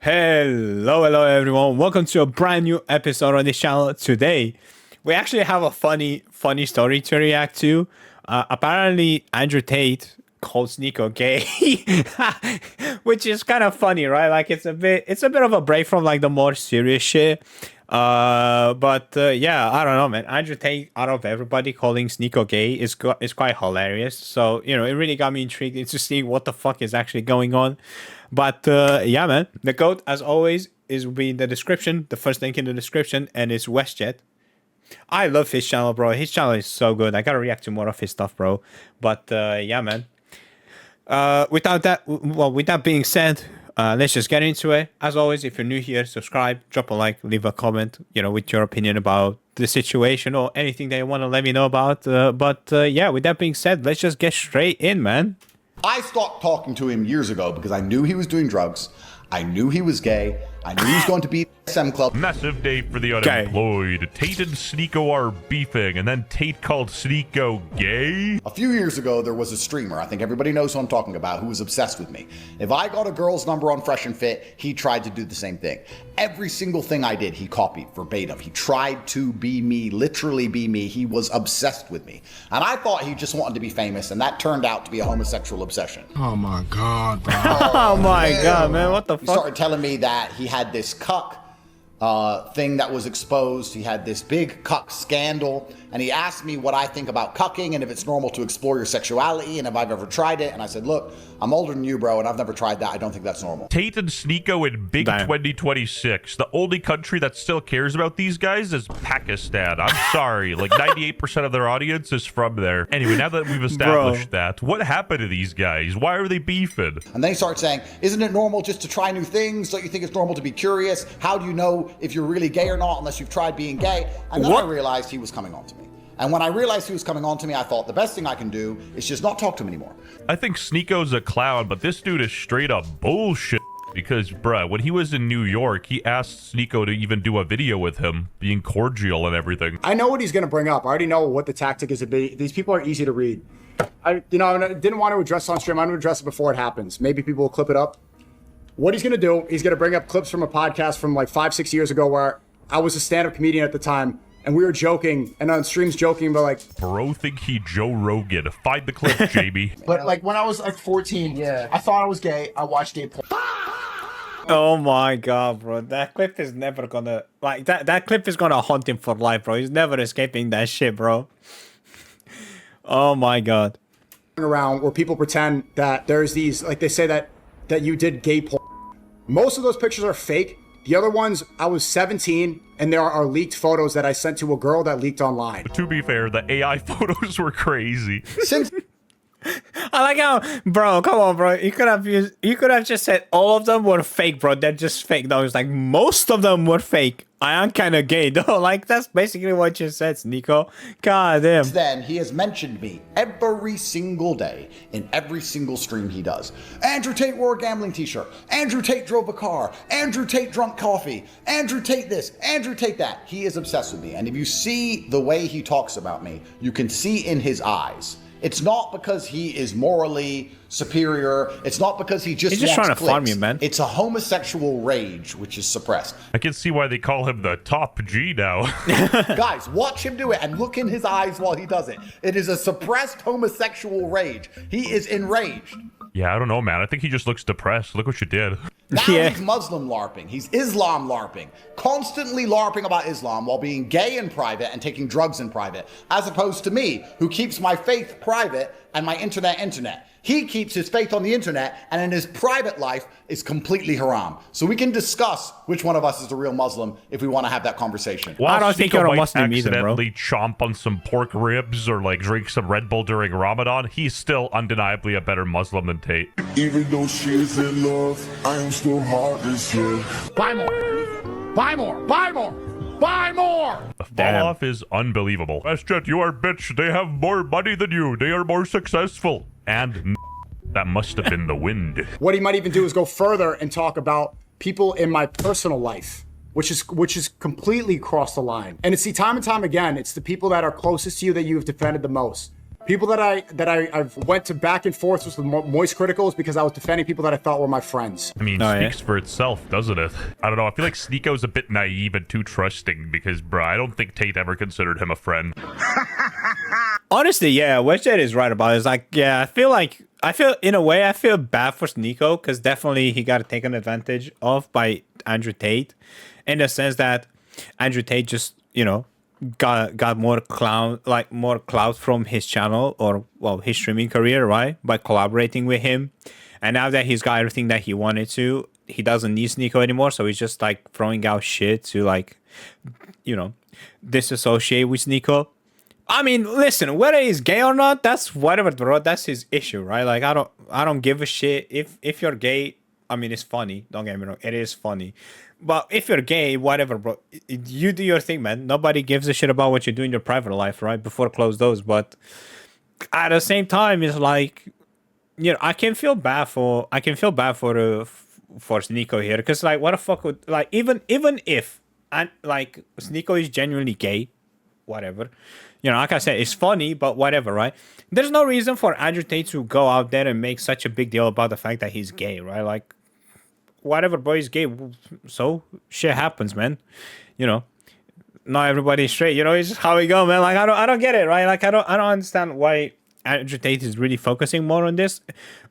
Hello everyone. Welcome to a brand new episode on this channel. Today, we actually have a funny story to react to. Apparently, Andrew Tate called Sneeko gay, which is kind of funny, right? Like it's a bit of a break from like the more serious shit. Yeah, I don't know, man. Andrew Tate, out of everybody, calling Sneeko gay is quite hilarious. So it really got me intrigued into seeing what the fuck is actually going on. But yeah, man, the code as always will be in the description, the first link in the description, and it's WestJet. I love his channel, bro. His channel is so good. I gotta react to more of his stuff, bro. But yeah, man. With that being said, let's just get into it. As always, if you're new here, subscribe, drop a like, leave a comment, with your opinion about the situation or anything that you want to let me know about. Yeah, with that being said, let's just get straight in, man. I stopped talking to him years ago because I knew he was doing drugs. I knew he was gay. I knew he was going to be SM Club. Massive day for the unemployed. Tate and Sneeko are beefing, and then Tate called Sneeko gay? A few years ago, there was a streamer, I think everybody knows who I'm talking about, who was obsessed with me. If I got a girl's number on Fresh and Fit, he tried to do the same thing. Every single thing I did, he copied verbatim. He tried to be me, literally be me. He was obsessed with me. And I thought he just wanted to be famous, and that turned out to be a homosexual obsession. Oh my God, bro. Oh my God, man, what the fuck? He started telling me that he had this cuck thing that was exposed. He had this big cuck scandal, and he asked me what I think about cucking and if it's normal to explore your sexuality and if I've ever tried it. And I said, look, I'm older than you, bro, and I've never tried that. I don't think that's normal. Tate and Sneeko in big 2026. The only country that still cares about these guys is Pakistan. I'm sorry, like 98% of their audience is from there. Anyway, now that we've established that, what happened to these guys? Why are they beefing? And then he started saying, isn't it normal just to try new things? Don't you think it's normal to be curious? How do you know if you're really gay or not unless you've tried being gay? And then I realized he was coming on to me. And when I realized he was coming on to me, I thought the best thing I can do is just not talk to him anymore. I think Sneeko's a clown, but this dude is straight up bullshit. Because, bruh, when he was in New York, he asked Sneeko to even do a video with him, being cordial and everything. I know what he's going to bring up. I already know what the tactic is to be. These people are easy to read. I didn't want to address it on stream. I'm going to address it before it happens. Maybe people will clip it up. What he's going to do, he's going to bring up clips from a podcast from like 5-6 years ago where I was a stand-up comedian at the time. And we were joking, and on streams joking about like... Bro think he Joe Rogan. Find the clip, JB. But like when I was like 14, I thought I was gay. I watched gay porn. Oh my God, bro. That clip is never gonna... Like, that clip is gonna haunt him for life, bro. He's never escaping that shit, bro. Oh my God. Around where people pretend that there's these... Like, they say that you did gay porn. Most of those pictures are fake. The other ones, I was 17, and there are leaked photos that I sent to a girl that leaked online. To be fair, the AI photos were crazy. I like how, bro, come on, bro. You could have just said all of them were fake, bro. They're just fake. No, it's like most of them were fake. I am kind of gay, though. Like, that's basically what you said, Sneeko. God damn. Then he has mentioned me every single day in every single stream he does. Andrew Tate wore a gambling t-shirt. Andrew Tate drove a car. Andrew Tate drunk coffee. Andrew Tate this. Andrew Tate that. He is obsessed with me. And if you see the way he talks about me, you can see in his eyes. It's not because he is morally superior. It's not because he's just trying to farm you, man. It's a homosexual rage which is suppressed. I can see why they call him the top G now. Guys, watch him do it and look in his eyes while he does it. It is a suppressed homosexual rage. He is enraged. Yeah, I don't know, man. I think he just looks depressed. Look what you did. Now he's Muslim LARPing. He's Islam LARPing. Constantly LARPing about Islam while being gay in private and taking drugs in private. As opposed to me, who keeps my faith private and my internet. He keeps his faith on the internet, and in his private life is completely haram. So we can discuss which one of us is the real Muslim if we want to have that conversation. Well, I don't think you're a Muslim either, bro. Accidentally chomp on some pork ribs or like drink some Red Bull during Ramadan, he's still undeniably a better Muslim than Tate. Even though she's in love, I am still heartless, yeah. Buy more. Buy more. Buy more. Buy more! The fall off is unbelievable. WestJet, you are bitch. They have more money than you. They are more successful. And that must have been the wind. What he might even do is go further and talk about people in my personal life, which is completely crossed the line. And it's time and time again, it's the people that are closest to you that you have defended the most. People that I've went to back and forth with Moist Criticals because I was defending people that I thought were my friends. I mean, speaks for itself, doesn't it? I don't know. I feel like Sneako's a bit naive and too trusting because, bro, I don't think Tate ever considered him a friend. Honestly, yeah, what Jed is right about is like, yeah, I feel in a way I feel bad for Sneako because definitely he got taken advantage of by Andrew Tate, in the sense that Andrew Tate just, you know, got more clout from his channel, or well, his streaming career, right, by collaborating with him. And now that he's got everything that he wanted to, he doesn't need Sneako anymore, so he's just like throwing out shit to, like, you know, disassociate with Sneako. I mean, listen, whether he's gay or not, that's whatever, bro. That's his issue, right? Like, I don't give a shit if you're gay. I mean, it's funny. Don't get me wrong, it is funny. But if you're gay, whatever, bro, you do your thing, man. Nobody gives a shit about what you do in your private life, right? Before closed doors. But at the same time, it's like, you know, I can feel bad for Sneako here, because like, what the fuck would, like, even if and like Sneako is genuinely gay, whatever, you know, like I said, it's funny, but whatever, right? There's no reason for Andrew Tate to go out there and make such a big deal about the fact that he's gay, right? Like, whatever, bro, he's gay, so shit happens, man. You know, not everybody's straight. You know, it's just how we go, man. Like, I don't get it, right? Like, I don't understand why Andrew Tate is really focusing more on this,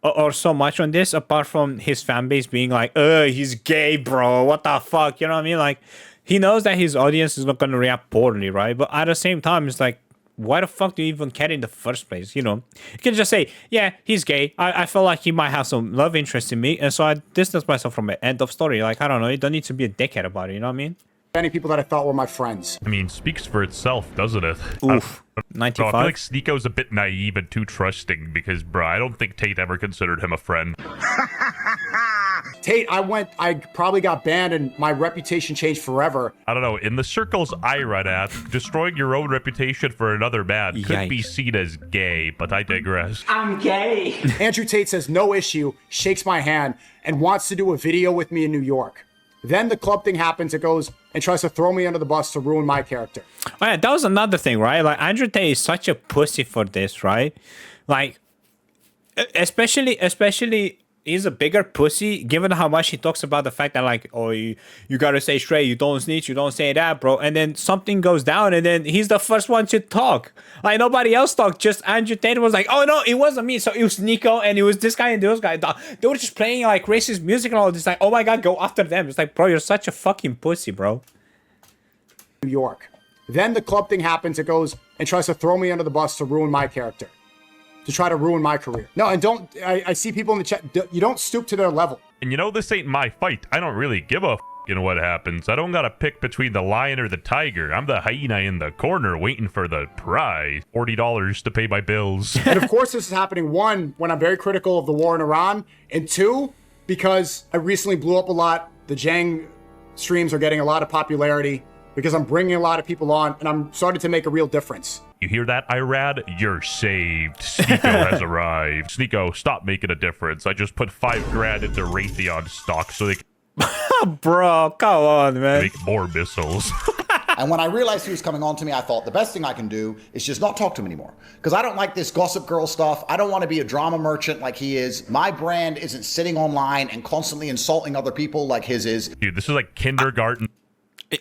or so much on this, apart from his fan base being like, he's gay, bro, what the fuck, you know what I mean? Like, he knows that his audience is not gonna react poorly, right? But at the same time, it's like, why the fuck do you even care in the first place? You know, you can just say, yeah, he's gay. I feel like he might have some love interest in me, and so I distance myself from it. End of story. Like, I don't know. You don't need to be a dickhead about it. You know what I mean? Many people that I thought were my friends. I mean, speaks for itself, doesn't it? Oof. So 95. I feel like Sneako's a bit naive and too trusting because, bro, I don't think Tate ever considered him a friend. Tate, I probably got banned and my reputation changed forever. I don't know. In the circles I run at, destroying your own reputation for another man could be seen as gay, but I digress. I'm gay. Andrew Tate says no issue, shakes my hand, and wants to do a video with me in New York. Then the club thing happens. It goes and tries to throw me under the bus to ruin my character. Oh, yeah, that was another thing, right? Like, Andrew Tate is such a pussy for this, right? Like, especially he's a bigger pussy, given how much he talks about the fact that, like, oh, you gotta stay straight, you don't snitch, you don't say that, bro. And then something goes down, and then he's the first one to talk. Like, nobody else talked, just Andrew Tate was like, oh, no, it wasn't me. So it was Nico, and it was this guy and those guys. They were just playing, like, racist music and all this. Like, oh, my God, go after them. It's like, bro, you're such a fucking pussy, bro. New York. Then the club thing happens. It goes and tries to throw me under the bus to ruin my character. To try to ruin my career. No, and I see people in the chat, you don't stoop to their level. And you know, this ain't my fight. I don't really give a in what happens. I don't gotta pick between the lion or the tiger. I'm the hyena in the corner waiting for the prize. $40 to pay my bills. And of course this is happening, one, when I'm very critical of the war in Iran, and two, because I recently blew up a lot. The Jang streams are getting a lot of popularity because I'm bringing a lot of people on, and I'm starting to make a real difference. You hear that, Irad? You're saved. Sneako has arrived. Sneako, stop making a difference. I just put $5,000 into Raytheon stock so they can Bro, come on, man. make more missiles. And when I realized he was coming on to me, I thought the best thing I can do is just not talk to him anymore. Because I don't like this gossip girl stuff. I don't want to be a drama merchant like he is. My brand isn't sitting online and constantly insulting other people like his is. Dude, this is like kindergarten.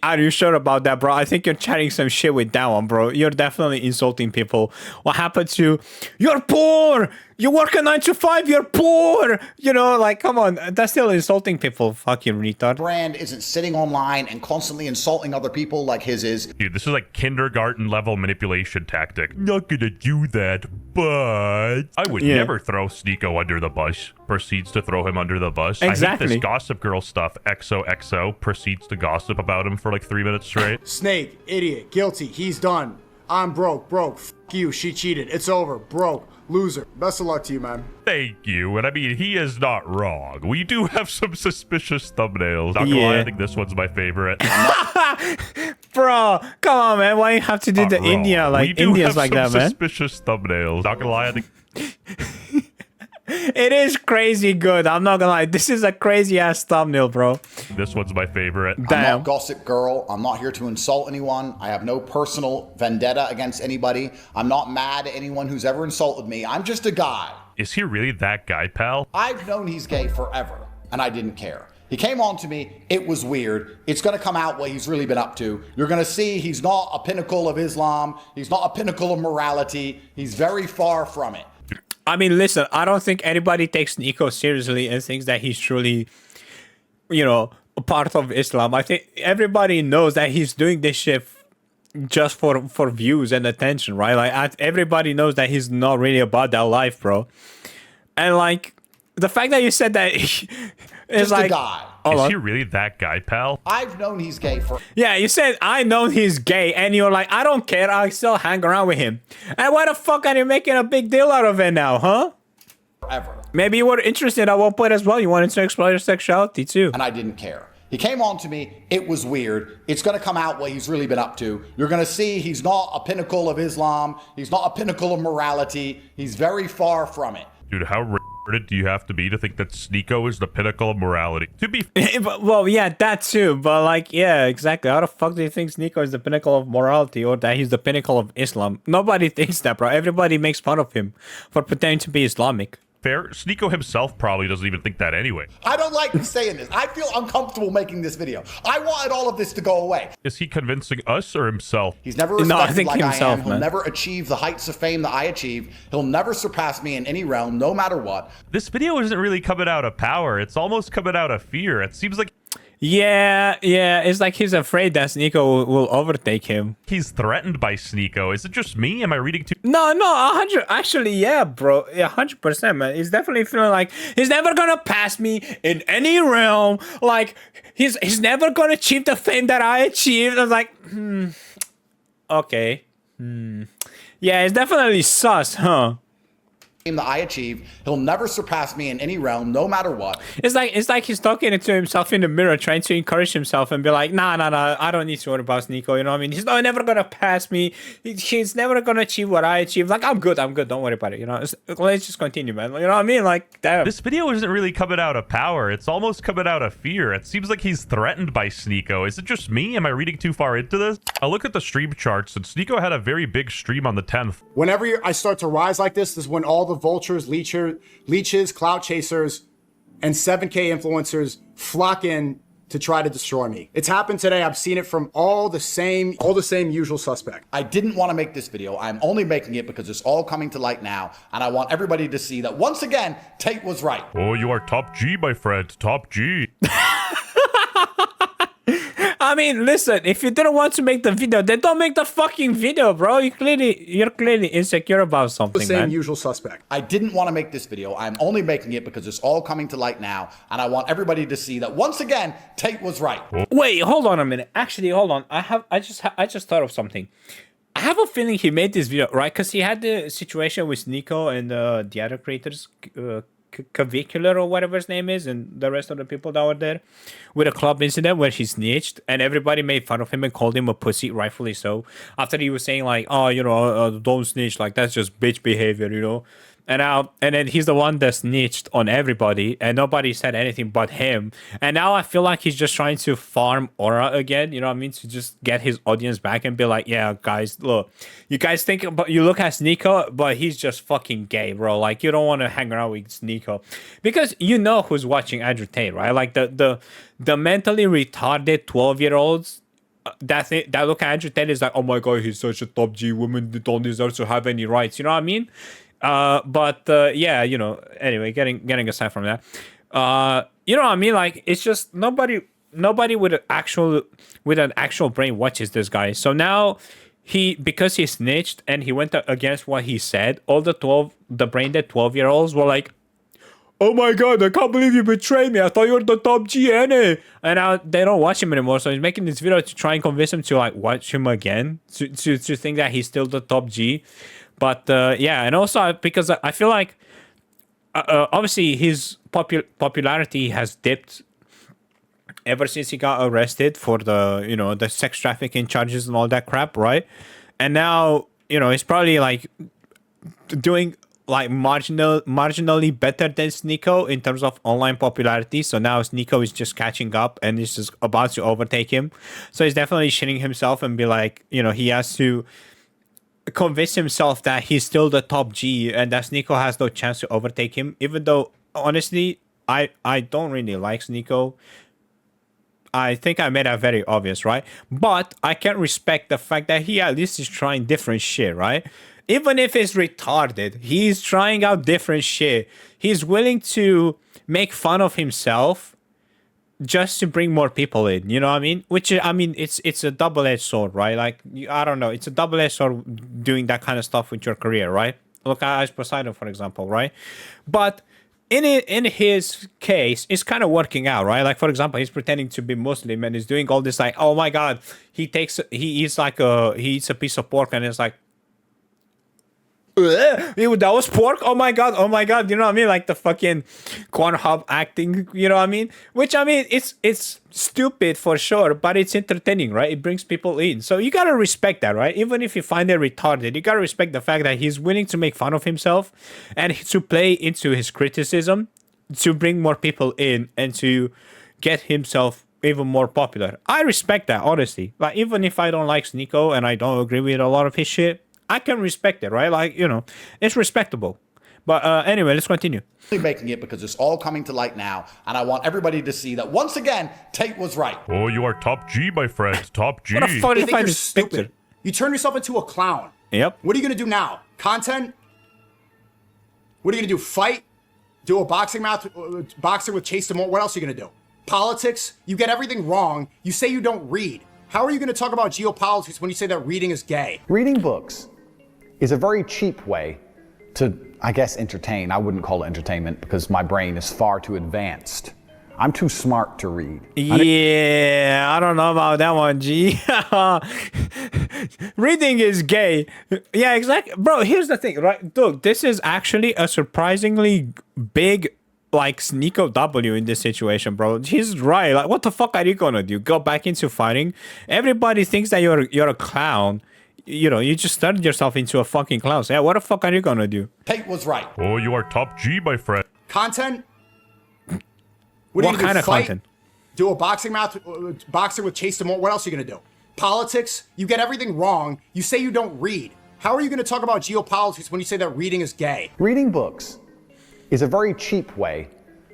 Are you sure about that, bro? I think you're chatting some shit with that one, bro. You're definitely insulting people. What happened to, you're poor, you work a 9 to 5, you're poor. You know, like, come on. That's still insulting people, fucking retard. Brand isn't sitting online and constantly insulting other people like his is. Dude, this is like kindergarten level manipulation tactic. Not gonna do that, but I would never throw Sneako under the bus. Proceeds to throw him under the bus. Exactly. I hate this gossip girl stuff. XOXO proceeds to gossip about him for like 3 minutes straight. Snake, idiot, guilty, he's done. I'm broke, F you, she cheated, it's over, broke, loser. Best of luck to you, man. Thank you. And I mean, he is not wrong. We do have some suspicious thumbnails. Not gonna lie, I think this one's my favorite. Bro, come on, man. Why you have to do Not the wrong. India, like we do Indians have like some that, man? suspicious thumbnails. Not gonna lie, I think It is crazy good. I'm not gonna lie. This is a crazy ass thumbnail, bro. This one's my favorite. I'm Damn. not Gossip Girl. I'm not here to insult anyone. I have no personal vendetta against anybody. I'm not mad at anyone who's ever insulted me. I'm just a guy. Is he really that guy, pal? I've known he's gay forever, and I didn't care. He came on to me. It was weird. It's going to come out what he's really been up to. You're going to see he's not a pinnacle of Islam. He's not a pinnacle of morality. He's very far from it. I mean, listen, I don't think anybody takes Nico seriously and thinks that he's truly, you know, a part of Islam. I think everybody knows that he's doing this shit just for views and attention, right? Like, everybody knows that he's not really about that life, bro. And, like, the fact that you said that is Just like... a guy. Is he really that guy, pal? I've known he's gay for Yeah, you said, I know he's gay, and you're like, I don't care, I still hang around with him. And why the fuck are you making a big deal out of it now, huh? forever, Maybe you were interested at one point as well. You wanted to explore your sexuality too. and I didn't care. He came on to me. It was weird. It's going to come out what he's really been up to. You're going to see he's not a pinnacle of Islam. He's not a pinnacle of morality. He's very far from it. Dude, how retarded do you have to be to think that Sneeko is the pinnacle of morality? To be Well, yeah, that too. But like, yeah, exactly. How the fuck do you think Nico is the pinnacle of morality or that he's the pinnacle of Islam? Nobody thinks that, bro. Everybody makes fun of him for pretending to be Islamic. fair, Sneeko himself probably doesn't even think that anyway. I don't like saying this. I feel uncomfortable making this video. I wanted all of this to go away. Is he convincing us or himself? He's never respected I think like himself, I am. He'll man. never achieve the heights of fame that I achieved. He'll never surpass me in any realm, no matter what. This video isn't really coming out of power. It's almost coming out of fear. It seems like Yeah, it's like he's afraid that Sneeko will overtake him. he's threatened by Sneeko. Is it just me? Am I reading too... No, 100. Actually, yeah, bro, 100%, man. He's definitely feeling like he's never gonna pass me in any realm. Like he's never gonna achieve the fame that I achieved. I was like, okay, yeah, it's definitely sus, huh? That I achieve, he'll never surpass me in any realm, no matter what. It's like he's talking to himself in the mirror, trying to encourage himself and be like, nah, I don't need to worry about Sneeko. You know what I mean? He's never gonna pass me. He's never gonna achieve what I achieve. Like, I'm good. Don't worry about it. You know, let's just continue, man. You know what I mean? Like, damn. This video isn't really coming out of power. It's almost coming out of fear. It seems like he's threatened by Sneeko. Is it just me? Am I reading too far into this? I look at the stream charts, and Sneeko had a very big stream on the 10th. Whenever I start to rise like this is when all the vultures, leeches, clout chasers, and 7K influencers flock in to try to destroy me. It's happened today. I've seen it from all the same usual suspect. I didn't want to make this video. I'm only making it because it's all coming to light now, and I want everybody to see that once again, Tate was right. Oh, you are top G, my friend. Top G. I mean, listen, if you didn't want to make the video, then don't make the fucking video, bro. You're clearly insecure about something, The same man. usual suspect. I didn't want to make this video. I'm only making it because it's all coming to light now, and I want everybody to see that once again, Tate was right. Wait, hold on a minute. Actually, hold on. I just thought of something. I have a feeling he made this video, right? Because he had the situation with Nico and the other creators, Cavicular or whatever his name is, and the rest of the people that were there, with a club incident where he snitched and everybody made fun of him and called him a pussy, rightfully so. After he was saying like, oh, you know, don't snitch, like that's just bitch behavior, you know. And then he's the one that snitched on everybody, and nobody said anything but him. And now I feel like he's just trying to farm aura again. You know what I mean? To just get his audience back and be like, yeah, guys, look, you guys think about, you look at Sneeko, but he's just fucking gay, bro. Like, you don't want to hang around with Sneeko because you know who's watching Andrew Tate, right? Like the mentally retarded 12-year-olds. That look at Andrew Tate is like, oh my god, he's such a top G. Women don't deserve to have any rights. You know what I mean? But yeah, you know, anyway, getting aside from that, you know what I mean? Like, it's just nobody with an actual brain watches this guy. So now because he snitched and he went against what he said, all the brain dead 12-year-olds were like, oh my god, I can't believe you betrayed me. I thought you were the top G, innit? And now they don't watch him anymore. So he's making this video to try and convince him to like watch him again, to think that he's still the top G. But yeah, and also because I feel like obviously his popularity has dipped ever since he got arrested for the sex trafficking charges and all that crap, right? And now, you know, he's probably like doing like marginally better than Sneeko in terms of online popularity. So now Sneeko is just catching up and is just about to overtake him. So he's definitely shitting himself and be like, you know, he has to convince himself that he's still the top G and that Sneeko has no chance to overtake him. Even though, honestly, I don't really like Sneeko. I think I made that very obvious, right? But I can respect the fact that he at least is trying different shit, right? Even if it's retarded, he's trying out different shit. He's willing to make fun of himself just to bring more people in, you know what I mean? Which, I mean, it's a double-edged sword, right? Like, I don't know, it's a double-edged sword doing that kind of stuff with your career, right? Look at Ice Poseidon, for example, right? But in his case, it's kind of working out, right? Like, for example, he's pretending to be Muslim and he's doing all this, like, oh my God, he eats a piece of pork and it's like, that was pork. Oh my god, you know what I mean? Like the fucking Pornhub acting, you know what I mean? Which, I mean, it's stupid for sure, but it's entertaining, right? It brings people in, so you gotta respect that, right? Even if you find it retarded, you gotta respect the fact that he's willing to make fun of himself and to play into his criticism to bring more people in and to get himself even more popular. I respect that, honestly. Like, even if I don't like Sneeko and I don't agree with a lot of his shit, I can respect it, right? Like, you know, it's respectable. But anyway, let's continue. Making it because it's all coming to light now, and I want everybody to see that once again, Tate was right. Oh, you are top G, my friend. Top G. What a You think you're stupid. stupid. You turn yourself into a clown. Yep. What are you gonna do now? Content? What are you gonna do? Fight? Do a boxing match? Boxing with Chase DeMore? What else are you gonna do? Politics? You get everything wrong. You say you don't read. How are you gonna talk about geopolitics when you say that reading is gay? Reading books is a very cheap way to, I guess, entertain. I wouldn't call it entertainment because my brain is far too advanced. I'm too smart to read. Yeah, I don't know about that one, G. Reading is gay. Yeah, exactly. Bro, here's the thing, right? Look, this is actually a surprisingly big, like, Sneeko W in this situation, bro. He's right. Like, what the fuck are you gonna do? Go back into fighting? Everybody thinks that you're a clown. You know, you just turned yourself into a fucking clown. So, yeah, what the fuck are you gonna do? Tate was right. Oh, you are top G, my friend. Content? What are you gonna kind do? of Fight? content? Do a boxing match? Boxing with Chase DeMore? What else are you gonna do? Politics? You get everything wrong. You say you don't read. How are you gonna talk about geopolitics when you say that reading is gay? Reading books is a very cheap way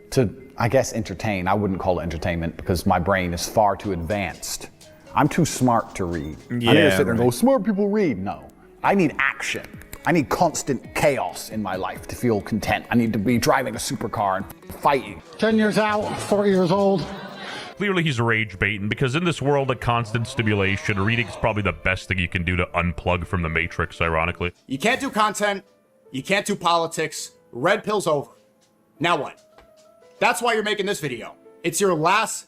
to, I guess, entertain. I wouldn't call it entertainment because my brain is far too advanced. I'm too smart to read. Yeah, I need to sit there and right. go, smart people read. No. I need action. I need constant chaos in my life to feel content. I need to be driving a supercar and fighting. 10 years out, 4 years old. Clearly he's rage baiting because in this world of constant stimulation, reading is probably the best thing you can do to unplug from the Matrix, ironically. You can't do content. You can't do politics. Red pill's over. Now what? That's why you're making this video. It's your last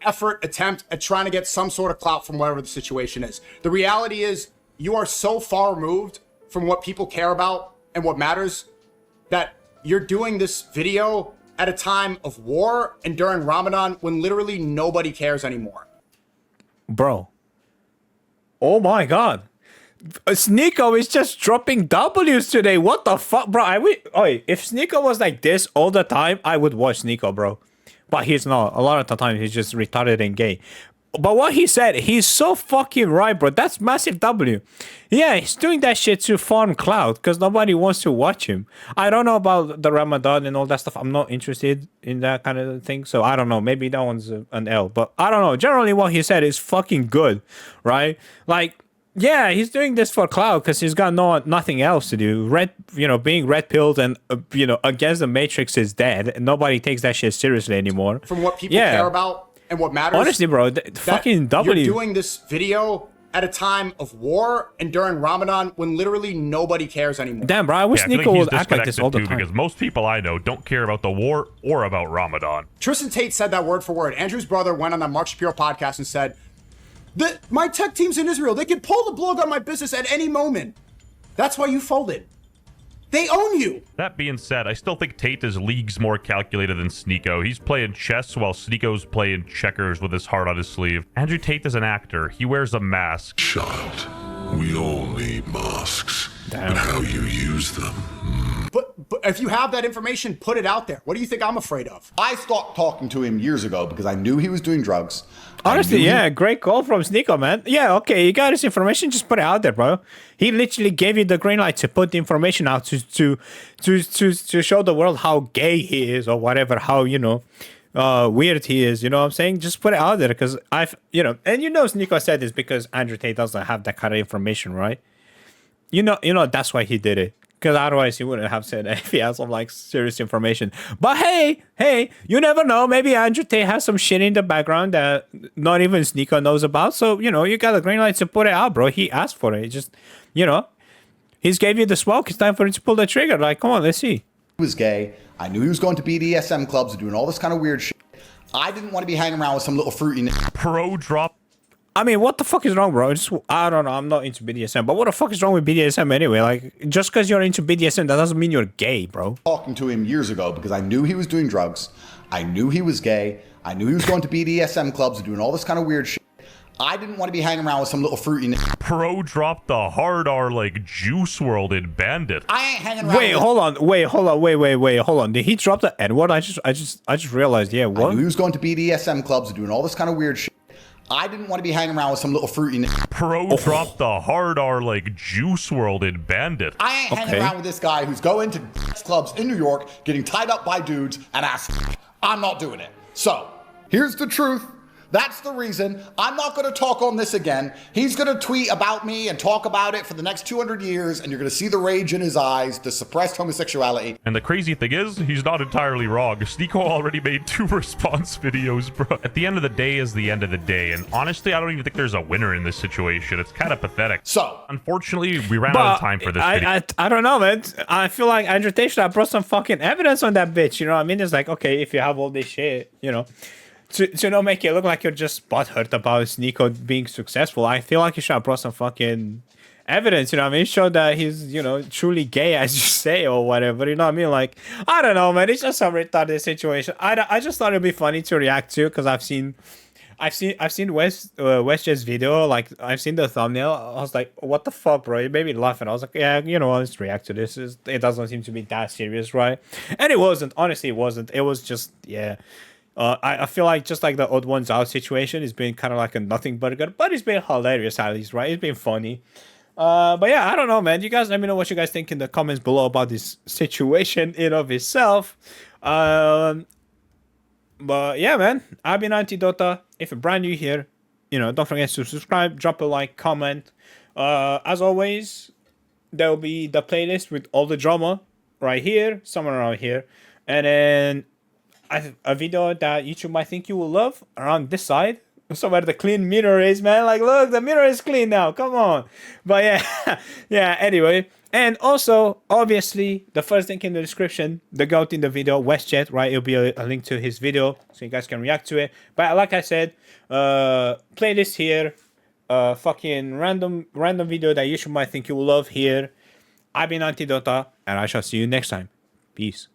attempt at trying to get some sort of clout from whatever the situation is. The reality is you are so far removed from what people care about and what matters that you're doing this video at a time of war and during Ramadan when literally nobody cares anymore. Bro. Oh my god. Sneeko is just dropping W's today. What the fuck, bro? If Sneeko was like this all the time, I would watch Sneeko, bro. But he's not. A lot of the time, he's just retarded and gay. But what he said, he's so fucking right, bro. That's massive W. Yeah, he's doing that shit to farm clout because nobody wants to watch him. I don't know about the Ramadan and all that stuff. I'm not interested in that kind of thing. So I don't know. Maybe that one's an L. But I don't know. Generally, what he said is fucking good, right? Like, yeah, he's doing this for clout because he's got nothing else to do. Being red pilled and against the Matrix is dead, and nobody takes that shit seriously anymore. From what people care about and what matters. Honestly, bro, fucking W. You're doing this video at a time of war and during Ramadan when literally nobody cares anymore. Damn, bro, I wish Sneeko would act like this all the time. Because most people I know don't care about the war or about Ramadan. Tristan Tate said that word for word. Andrew's brother went on that Mark Shapiro podcast and said, my tech team's in Israel. They could pull the plug on my business at any moment. That's why you folded. They own you. That being said, I still think Tate is leagues more calculated than Sneeko. He's playing chess while Sneeko's playing checkers with his heart on his sleeve. Andrew Tate is an actor. He wears a mask. Child, we all need masks. Damn. But how you use them. But if you have that information, put it out there. What do you think I'm afraid of? I stopped talking to him years ago because I knew he was doing drugs. Honestly, yeah, great call from Sneeko, man. Yeah, okay, you got his information, just put it out there, bro. He literally gave you the green light to put the information out to show the world how gay he is or whatever, how, you know, weird he is, you know what I'm saying? Just put it out there because and Sneeko said this because Andrew Tate doesn't have that kind of information, right? You know that's why he did it. Because otherwise he wouldn't have said it if he had some like serious information. But hey, you never know. Maybe Andrew Tate has some shit in the background that not even Sneeko knows about. So, you know, you got the green light to put it out, bro. He asked for it. Just, you know, he's gave you the smoke. It's time for him to pull the trigger. Like, come on, let's see. He was gay. I knew he was going to BDSM clubs and doing all this kind of weird shit. I didn't want to be hanging around with some little fruity pro drop. I mean, what the fuck is wrong, bro? I don't know. I'm not into BDSM, but what the fuck is wrong with BDSM anyway? Like, just because you're into BDSM, that doesn't mean you're gay, bro. Talking to him years ago because I knew he was doing drugs. I knew he was gay. I knew he was going to BDSM clubs and doing all this kind of weird shit. I didn't want to be hanging around with some little fruity. Pro dropped the hard R like Juice World in Bandit. I ain't hanging around. Hold on. Did he drop the N-word? I just realized. Yeah, what? I knew he was going to BDSM clubs and doing all this kind of weird shit. I didn't want to be hanging around with some little fruity. Pro dropped the hard R like Juice World in Bandit. I ain't hanging around with this guy who's going to clubs in New York, getting tied up by dudes and asking. I'm not doing it. So, here's the truth. That's the reason. I'm not going to talk on this again. He's going to tweet about me and talk about it for the next 200 years, and you're going to see the rage in his eyes, the suppressed homosexuality. And the crazy thing is, he's not entirely wrong. Sneeko already made 2 response videos, bro. At the end of the day is the end of the day, and honestly, I don't even think there's a winner in this situation. It's kind of pathetic. So, unfortunately, we ran out of time for this video. I don't know, man. I feel like Andrew Tate should have brought some fucking evidence on that bitch, you know what I mean? It's like, okay, if you have all this shit, you know, to not make it look like you're just butthurt about Sneeko being successful, I feel like you should have brought some fucking evidence, you know what I mean? Show that he's, you know, truly gay, as you say, or whatever, you know what I mean? Like, I don't know, man. It's just some retarded situation. I just thought it'd be funny to react to, because I've seen WestJet's video, like, I've seen the thumbnail. I was like, what the fuck, bro? It made me laugh, and I was like, yeah, you know what, let's react to this. It doesn't seem to be that serious, right? And it wasn't. Honestly, it wasn't. It was just, yeah. I feel like just like the Odd Ones Out situation, it's been kind of like a nothing burger, but it's been hilarious at least, right? It's been funny. But yeah, I don't know, man. You guys let me know what you guys think in the comments below about this situation in of itself. But yeah, man, I've been Antidota. If you're brand new here, you know, don't forget to subscribe, drop a like, comment. As always, there will be the playlist with all the drama right here, somewhere around here, and then a video that YouTube might think you will love around this side, somewhere the clean mirror is, man. Like, look, the mirror is clean now. Come on. But yeah, yeah. Anyway, and also obviously the first link in the description, the goat in the video, WestJet, right? It'll be a link to his video, so you guys can react to it. But like I said, playlist here, fucking random video that YouTube might think you will love here. I've been Antidota, and I shall see you next time. Peace.